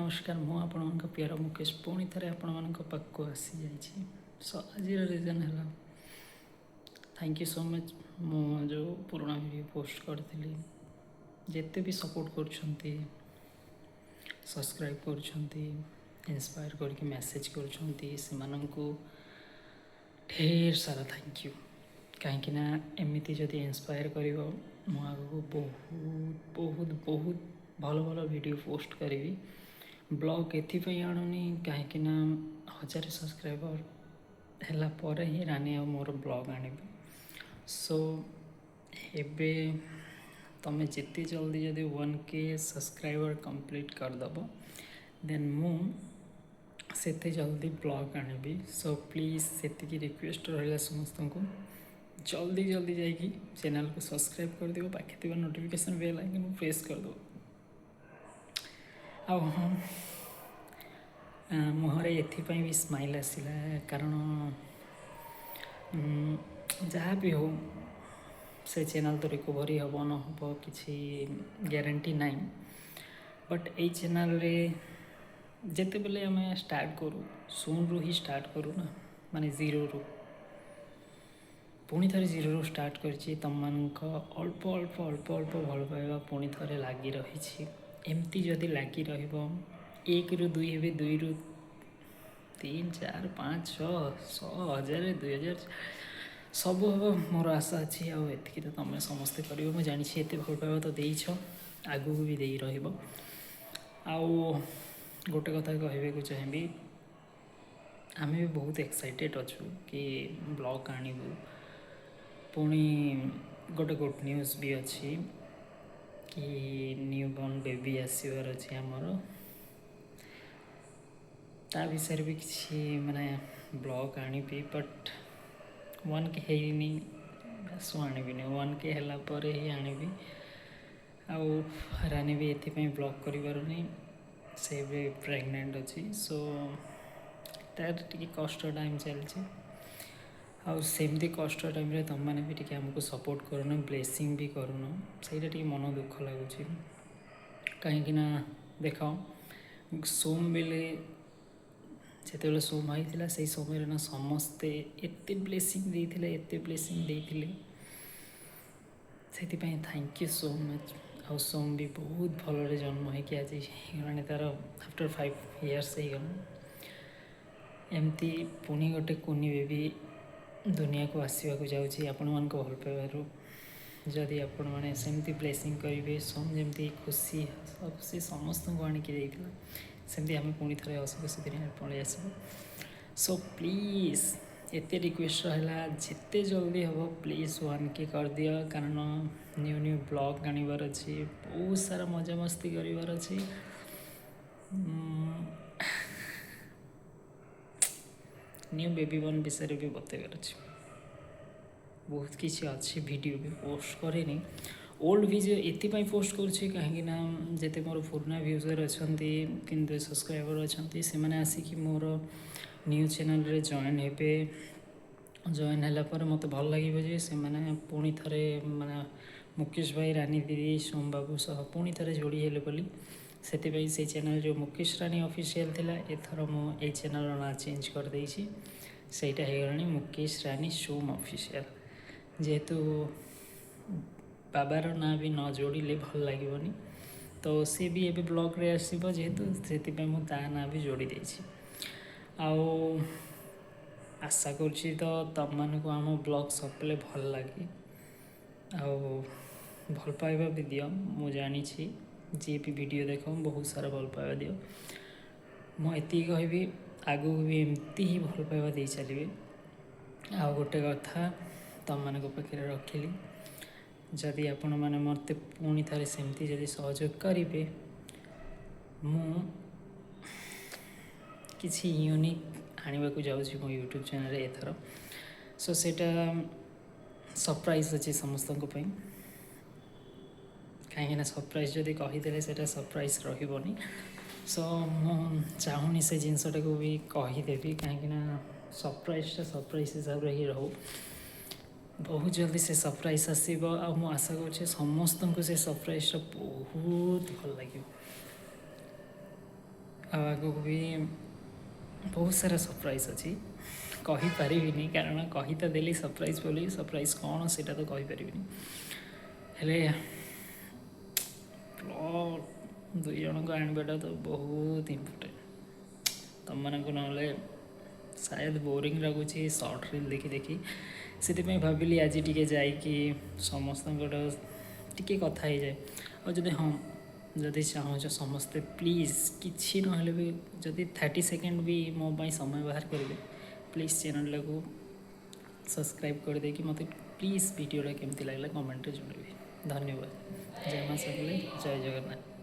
नमस्कार मु आपण प्यार मुकेश पुणी थे आपण पाक आसी जाइए सो आज रिजन है थैंक यू सो मच मु जो पुराना वीडियो पोस्ट करी जिते भी सपोर्ट कर सब्सक्राइब कर इंस्पायर करके मैसेज कर ढेर सारा थैंक यू कहीं एमती जदि इंस्पायर कर बहुत बहुत बहुत भल भल वीडियो पोस्ट करी ब्लॉग एपाई आणुनी कहीं 1000 सब्सक्राइबर है ही रानी आ मोर ब्लॉग आने सो एबे तुम्हें जिते जल्दी जदि 1K सब्सक्राइबर कंप्लीट करदेव देन मुझे जल्दी ब्लॉग आनी सो प्लीज से रिक्वेस्ट रहा समस्त को जल्दी जल्दी जाकि चैनल को सब्सक्राइब कर दियो पाखे थी नोटिफिकेशन बेल आइकन प्रेस कर दो आ हाँ मुहर एपाई भी स्माइल आसला कारण जहाँ भी हो से चैनल तो रिकवरी हम न हम कि ग्यारंटी ना बट ये चैनल रे जिते बेले आम स्टार्ट करूँ शून रू ही स्टार्ट करूँ ना माने जीरो रू पुणी थे जीरो रू स्टार्ट कर तुम अल्प अल्प अल्प अल्प भल पाइबा पुणी थे लगी रही एमती जदि लगी एक रु दुई हे 2 रु 3 4 5 6 100 1000 2000 सब हम मोर आशा अच्छी आती तो तुम समस्ते कर जानी एत भल पाइबा तो देछ आगू भी दे गोटे कथा कहबे चाहिए आम भी बहुत एक्साइटेड अच्छु कि ब्लॉग आणबू पुणी गोटे गुड न्यूज़ भी अच्छी कि न्यू बॉर्न बेबी आसबार अच्छे आमर ता विषय भी किसी माने ब्लॉग आनी बट 1K है सो आनी 1K है ही आनी रानी भी ये ब्लॉग करें से भी प्रेग्नेंट अच्छी सो तार टी कष्ट टाइम चलती सेमती कष्ट टाइम रे तुम मैंने भी टी आमको सपोर्ट करूँ ब्लेसिंग भी करूँ से मन दुख लगुच कहीं देख सोम बेले जिते सोम होता से समय ना समस्ते एत ब्लेसिंग देते से थैंक यू सो मच आ सोम भी बहुत भल जन्म होगी आज गलानी तार आफ्टर 5 years हो एमती पुणी गोटे कुनी बेबी दुनिया को आसवाक जाऊँगी आपण मान भल पाइबारू जदि आपण मैंने सेमती ब्लेसिंग करेंगे सोम जमी खुशी खुशी समस्त को आणिकी सेमती आम पुणी थे हस खुशी दिन पलि आस सो प्लीज एत रिक्वेस्ट रहा जिते जल्दी हम प्लीज 1K कर दिया कारण न्यू न्यू ब्लॉग आनबार अच्छी बहुत सारा मजा मस्ती करार अच्छी न्यू बेबी बॉर्न विषय भी बतेबार अच्छे बहुत किसी अच्छी वीडियो भी पोस्ट करेनि ओल्ड वीडियो ये पोस्ट करुँच कहीं जिते मोर पुराना व्यूजर अच्छा कि सब्सक्राइबर अच्छा से मैंने आसिक मोर न्यू चैनल रे जॉइन हे जॉइन है मत भल लगे से मैंने पुणी थे माने मुकेश भाई रानी दीदी सोम बाबू सह पुणी थे जोड़ी हेले बोली से चैनल जो मुकेश रानी ऑफिशियल थिला एथर मुझे चैनल ना चेंज कर देछि सेटा हो गलानी मुकेश रानी सोम ऑफिशियल जेहेतु बाबार ना भी न जोड़े भल लगे तो सी भी एबे ब्लॉग रे आसीबो जेहेतु से मुझे ना भी जोड़ी देछि आशा करुँची तो तुम मानक आम ब्लॉग सबले भल लगे भल पाइबा भी दियो मु जानी जी भी वीडियो देख बहुत सारा भल पाइबा दियो मुझे कहबी आगू भी एमती ही भल पाइबा दे चलिए आ गोटे कथा तुम मान पाखे रखिली जदि आपण मैंने मत पुणी थे सेमती जदि सहयोग करेंगे किसी यूनिक आने को जाऊँगी मो यूट्यूब चैनल एथर सो सेटा सरप्राइज अच्छी समस्त कहीं सरप्राइज जदि कहीदे से सरप्राइज रही सो चाहूनी से जिनसटा को भी कहीदेवी कहीं सरप्राइजटा सरप्राइज हिसाब से ही रो बहुत जल्दी से सरप्राइज आसो आशा कर समस्त को से सरप्राइजटा बहुत भल लगे ଆଉ ଆଗକୁ ବି ବହୁତ ସାରା ସରପ୍ରାଇଜ୍ ଅଛି, କହିପାରିବିନି କାରଣ କହି ତ ଦେଲି ସରପ୍ରାଇଜ୍ ବୋଲି, ସରପ୍ରାଇଜ୍ କ'ଣ ସେଇଟା ତ କହିପାରିବିନି। ହେଲେ ଦୁଇ ଜଣଙ୍କୁ ଆଣିବାଟା ତ ବହୁତ ଇମ୍ପୋର୍ଟାଣ୍ଟ। ତମମାନଙ୍କୁ ନହେଲେ ସାୟଦ ବୋରିଂ ଲାଗୁଛି ସର୍ଟ ରିଲ୍ ଦେଖି ଦେଖି, ସେଥିପାଇଁ ଭାବିଲି ଆଜି ଟିକେ ଯାଇକି ସମସ୍ତଙ୍କର ଟିକେ କଥା ହେଇଯାଏ। ଆଉ ଯଦି ଚାହୁଁଛ ସମସ୍ତେ ପ୍ଲିଜ୍ କିଛି ନହେଲେ ବି ଯଦି 30 ସେକେଣ୍ଡ ବି ମୋ ପାଇଁ ସମୟ ବାହାର କରିବେ, ପ୍ଲିଜ୍ ଚ୍ୟାନେଲଟାକୁ ସବସ୍କ୍ରାଇବ୍ କରିଦେଇକି ମୋତେ ପ୍ଲିଜ୍ ଭିଡ଼ିଓଟା କେମିତି ଲାଗିଲା କମେଣ୍ଟରେ ଜଣାଇବେ। ଧନ୍ୟବାଦ। ଜୟ ମା' ସମଲେଇ, ଜୟ ଜଗନ୍ନାଥ।